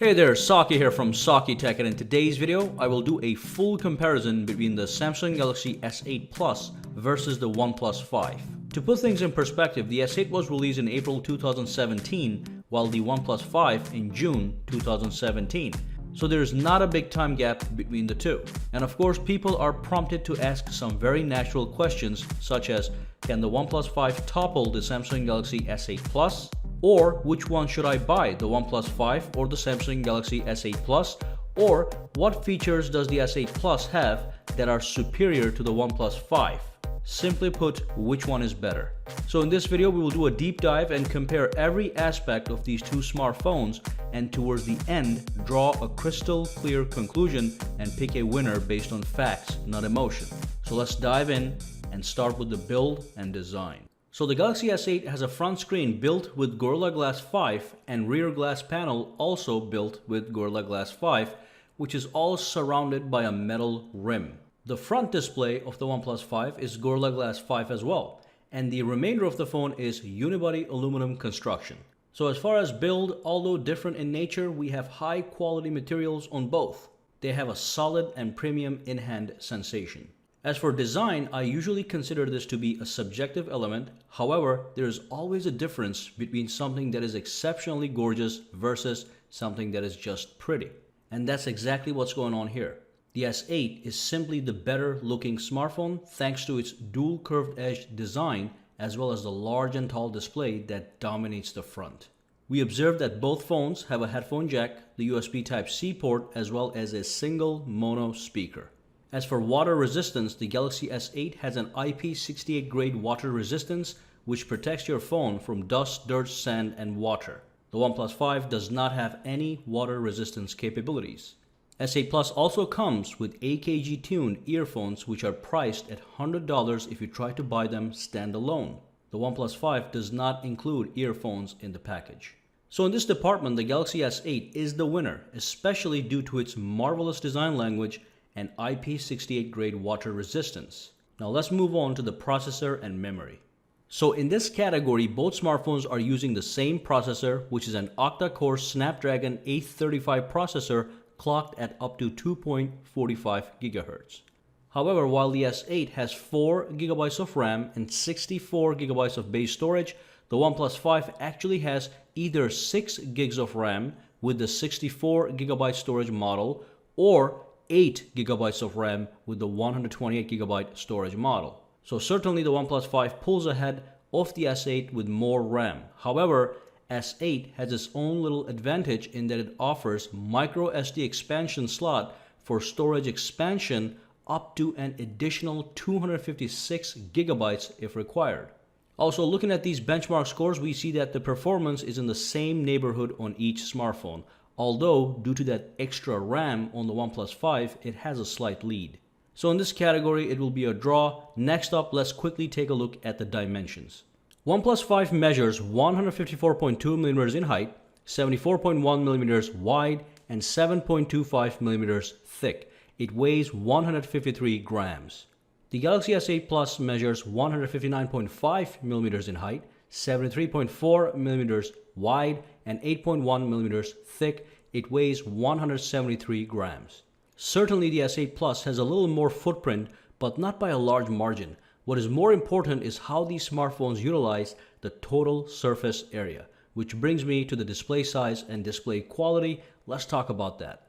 Hey there, Saki here from Saki Tech, and in today's video, I will do a full comparison between the Samsung Galaxy S8 Plus versus the OnePlus 5. To put things in perspective, the S8 was released in April 2017, while the OnePlus 5 in June 2017. So there's not a big time gap between the two. And of course, people are prompted to ask some very natural questions such as, can the OnePlus 5 topple the Samsung Galaxy S8 Plus? Or which one should I buy, the OnePlus 5 or the Samsung Galaxy S8 Plus? Or what features does the S8 Plus have that are superior to the OnePlus 5? Simply put, which one is better? So in this video, we will do a deep dive and compare every aspect of these two smartphones, and towards the end, draw a crystal clear conclusion and pick a winner based on facts, not emotion. So let's dive in and start with the build and design. So the Galaxy S8 has a front screen built with Gorilla Glass 5 and rear glass panel also built with Gorilla Glass 5, which is all surrounded by a metal rim. The front display of the OnePlus 5 is Gorilla Glass 5 as well, and the remainder of the phone is unibody aluminum construction. So as far as build, although different in nature, we have high quality materials on both. They have a solid and premium in-hand sensation. As for design, I usually consider this to be a subjective element. However, there is always a difference between something that is exceptionally gorgeous versus something that is just pretty. And that's exactly what's going on here. The S8 is simply the better looking smartphone thanks to its dual curved edge design as well as the large and tall display that dominates the front. We observed that both phones have a headphone jack, the USB Type-C port, as well as a single mono speaker. As for water resistance, the Galaxy S8 has an IP68 grade water resistance which protects your phone from dust, dirt, sand, and water. The OnePlus 5 does not have any water resistance capabilities. S8 Plus also comes with AKG tuned earphones which are priced at $100 if you try to buy them standalone. The OnePlus 5 does not include earphones in the package. So in this department, the Galaxy S8 is the winner, especially due to its marvelous design language and IP68 grade water resistance. Now let's move on to the processor and memory. So in this category, both smartphones are using the same processor, which is an octa-core Snapdragon 835 processor clocked at up to 2.45 GHz. However, while the S8 has 4 GB of RAM and 64 GB of base storage, the OnePlus 5 actually has either 6 GB of RAM with the 64 GB storage model or 8 GB of RAM with the 128 GB storage model. So certainly the OnePlus 5 pulls ahead of the S8 with more RAM. However, S8 has its own little advantage in that it offers micro SD expansion slot for storage expansion up to an additional 256 GB if required. Also, looking at these benchmark scores, we see that the performance is in the same neighborhood on each smartphone. Although, due to that extra RAM on the OnePlus 5, it has a slight lead. So in this category, it will be a draw. Next up, let's quickly take a look at the dimensions. OnePlus 5 measures 154.2mm in height, 74.1mm wide, and 7.25mm thick. It weighs 153 grams. The Galaxy S8 Plus measures 159.5mm in height, 73.4mm wide, and 8.1mm thick. It weighs 173 grams. Certainly the S8 Plus has a little more footprint, but not by a large margin. What is more important is how these smartphones utilize the total surface area, which brings me to the display size and display quality. Let's talk about that.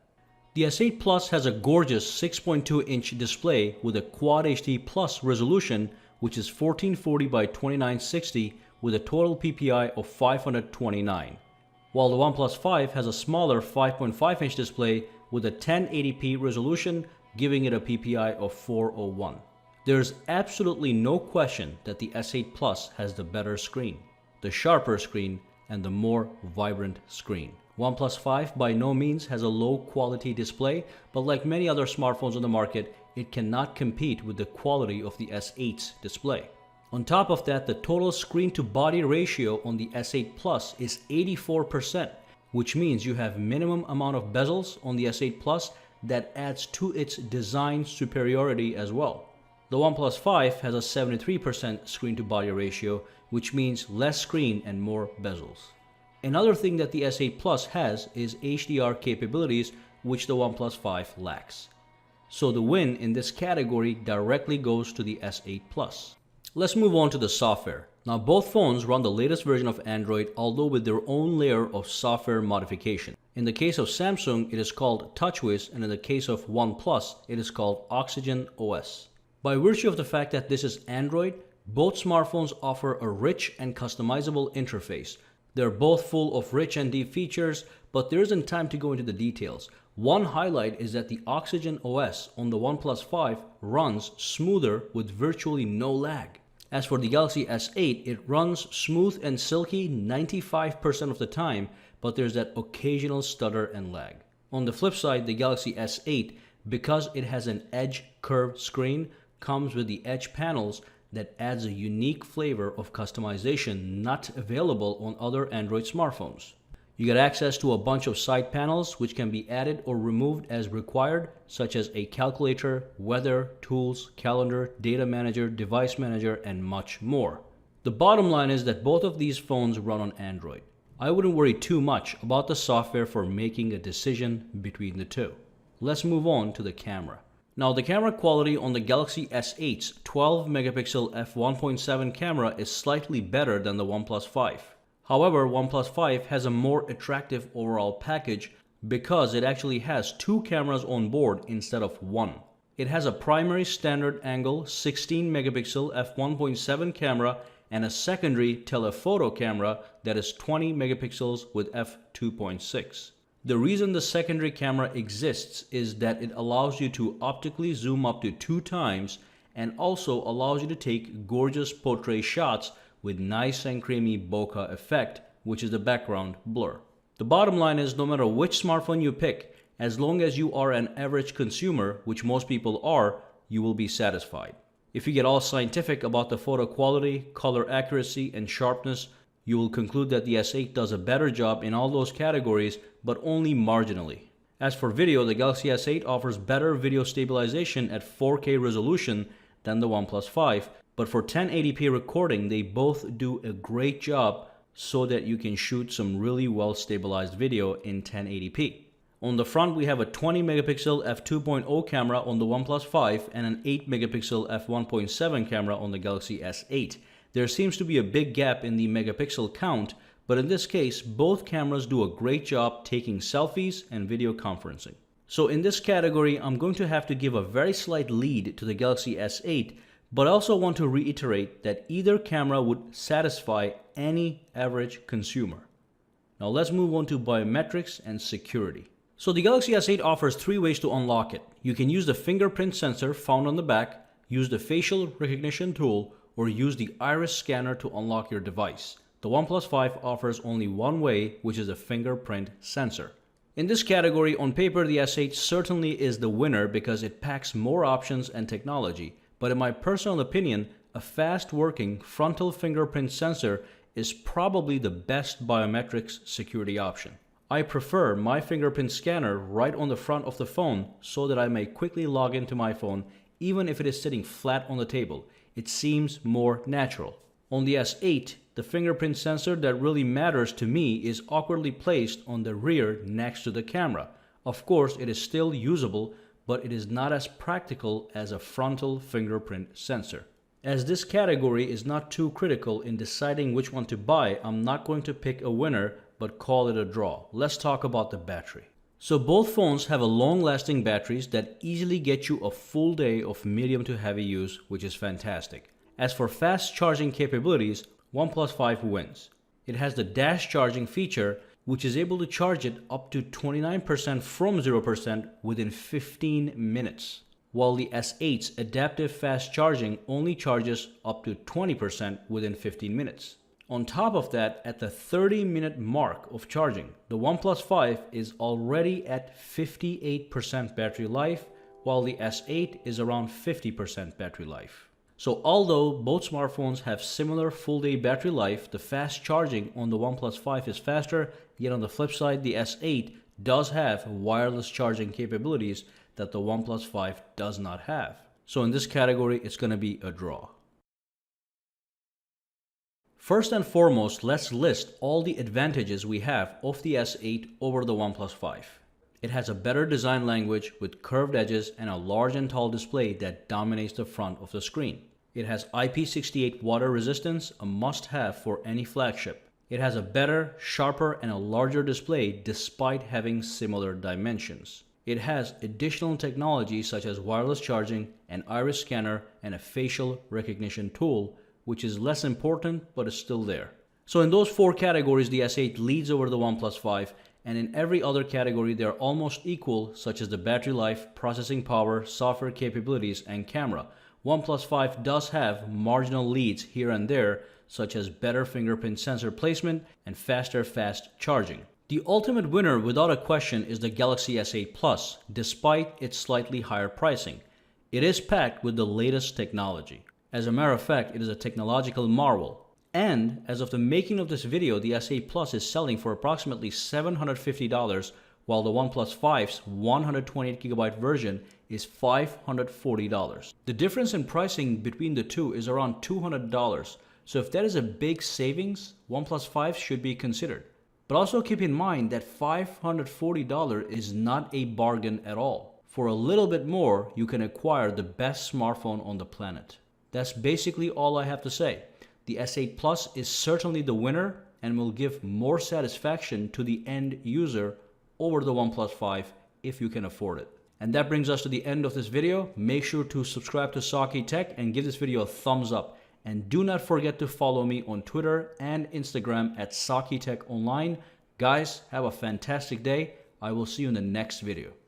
The S8 Plus has a gorgeous 6.2-inch display with a Quad HD Plus resolution, which is 1440 by 2960 with a total PPI of 529. While the OnePlus 5 has a smaller 5.5-inch display with a 1080p resolution, giving it a PPI of 401. There's absolutely no question that the S8 Plus has the better screen, the sharper screen, and the more vibrant screen. OnePlus 5 by no means has a low quality display, but like many other smartphones on the market, it cannot compete with the quality of the S8's display. On top of that, the total screen to body ratio on the S8 Plus is 84%, which means you have minimum amount of bezels on the S8 Plus that adds to its design superiority as well. The OnePlus 5 has a 73% screen to body ratio, which means less screen and more bezels. Another thing that the S8 Plus has is HDR capabilities, which the OnePlus 5 lacks. So the win in this category directly goes to the S8 Plus. Let's move on to the software. Now both phones run the latest version of Android, although with their own layer of software modification. In the case of Samsung, it is called TouchWiz, and in the case of OnePlus, it is called Oxygen OS. By virtue of the fact that this is Android, both smartphones offer a rich and customizable interface. They're both full of rich and deep features, but there isn't time to go into the details. One highlight is that the Oxygen OS on the OnePlus 5 runs smoother with virtually no lag. As for the Galaxy S8, it runs smooth and silky 95% of the time, but there's that occasional stutter and lag. On the flip side, the Galaxy S8, because it has an edge curved screen, comes with the edge panels that adds a unique flavor of customization not available on other Android smartphones. You get access to a bunch of side panels which can be added or removed as required, such as a calculator, weather, tools, calendar, data manager, device manager, and much more. The bottom line is that both of these phones run on Android. I wouldn't worry too much about the software for making a decision between the two. Let's move on to the camera. Now the camera quality on the Galaxy S8's 12 megapixel f1.7 camera is slightly better than the OnePlus 5. However, OnePlus 5 has a more attractive overall package because it actually has two cameras on board instead of one. It has a primary standard angle 16 megapixel f1.7 camera and a secondary telephoto camera that is 20 megapixels with f2.6. The reason the secondary camera exists is that it allows you to optically zoom up to 2 times and also allows you to take gorgeous portrait shots with nice and creamy bokeh effect, which is the background blur. The bottom line is no matter which smartphone you pick, as long as you are an average consumer, which most people are, you will be satisfied. If you get all scientific about the photo quality, color accuracy, and sharpness, you will conclude that the S8 does a better job in all those categories, but only marginally. As for video, the Galaxy S8 offers better video stabilization at 4K resolution than the OnePlus 5, but for 1080p recording, they both do a great job so that you can shoot some really well stabilized video in 1080p. On the front, we have a 20 megapixel f2.0 camera on the OnePlus 5 and an 8 megapixel f1.7 camera on the Galaxy S8. There seems to be a big gap in the megapixel count, but in this case, both cameras do a great job taking selfies and video conferencing. So in this category, I'm going to have to give a very slight lead to the Galaxy S8, but I also want to reiterate that either camera would satisfy any average consumer. Now let's move on to biometrics and security. So the Galaxy S8 offers 3 ways to unlock it. You can use the fingerprint sensor found on the back, use the facial recognition tool, or use the iris scanner to unlock your device. The OnePlus 5 offers only one way, which is a fingerprint sensor. In this category, on paper, the S8 certainly is the winner because it packs more options and technology. But in my personal opinion, a fast-working frontal fingerprint sensor is probably the best biometrics security option. I prefer my fingerprint scanner right on the front of the phone so that I may quickly log into my phone even if it is sitting flat on the table. It seems more natural. On the S8, the fingerprint sensor that really matters to me is awkwardly placed on the rear next to the camera. Of course, it is still usable, but it is not as practical as a frontal fingerprint sensor. As this category is not too critical in deciding which one to buy, I'm not going to pick a winner, but call it a draw. Let's talk about the battery. So both phones have a long-lasting batteries that easily get you a full day of medium to heavy use, which is fantastic. As for fast charging capabilities, OnePlus 5 wins. It has the dash charging feature, which is able to charge it up to 29% from 0% within 15 minutes, while the S8's adaptive fast charging only charges up to 20% within 15 minutes. On top of that, at the 30-minute mark of charging, the OnePlus 5 is already at 58% battery life, while the S8 is around 50% battery life. So although both smartphones have similar full-day battery life, the fast charging on the OnePlus 5 is faster, yet on the flip side, the S8 does have wireless charging capabilities that the OnePlus 5 does not have. So in this category, it's going to be a draw. First and foremost, let's list all the advantages we have of the S8 over the OnePlus 5. It has a better design language with curved edges and a large and tall display that dominates the front of the screen. It has IP68 water resistance, a must-have for any flagship. It has a better, sharper, and a larger display despite having similar dimensions. It has additional technology such as wireless charging, an iris scanner, and a facial recognition tool, which is less important but is still there. So in those four categories, the S8 leads over the OnePlus 5, and in every other category they are almost equal, such as the battery life, processing power, software capabilities, and camera. OnePlus 5 does have marginal leads here and there, such as better fingerprint sensor placement and faster fast charging. The ultimate winner without a question is the Galaxy S8 Plus, despite its slightly higher pricing. It is packed with the latest technology. As a matter of fact, it is a technological marvel. And as of the making of this video, the S8 Plus is selling for approximately $750, while the OnePlus 5's 128GB version is $540. The difference in pricing between the two is around $200. So if that is a big savings, OnePlus 5 should be considered. But also keep in mind that $540 is not a bargain at all. For a little bit more, you can acquire the best smartphone on the planet. That's basically all I have to say. The S8 Plus is certainly the winner and will give more satisfaction to the end user over the OnePlus 5 if you can afford it. And that brings us to the end of this video. Make sure to subscribe to Saki Tech and give this video a thumbs up. And do not forget to follow me on Twitter and Instagram at Saki Tech Online. Guys, have a fantastic day. I will see you in the next video.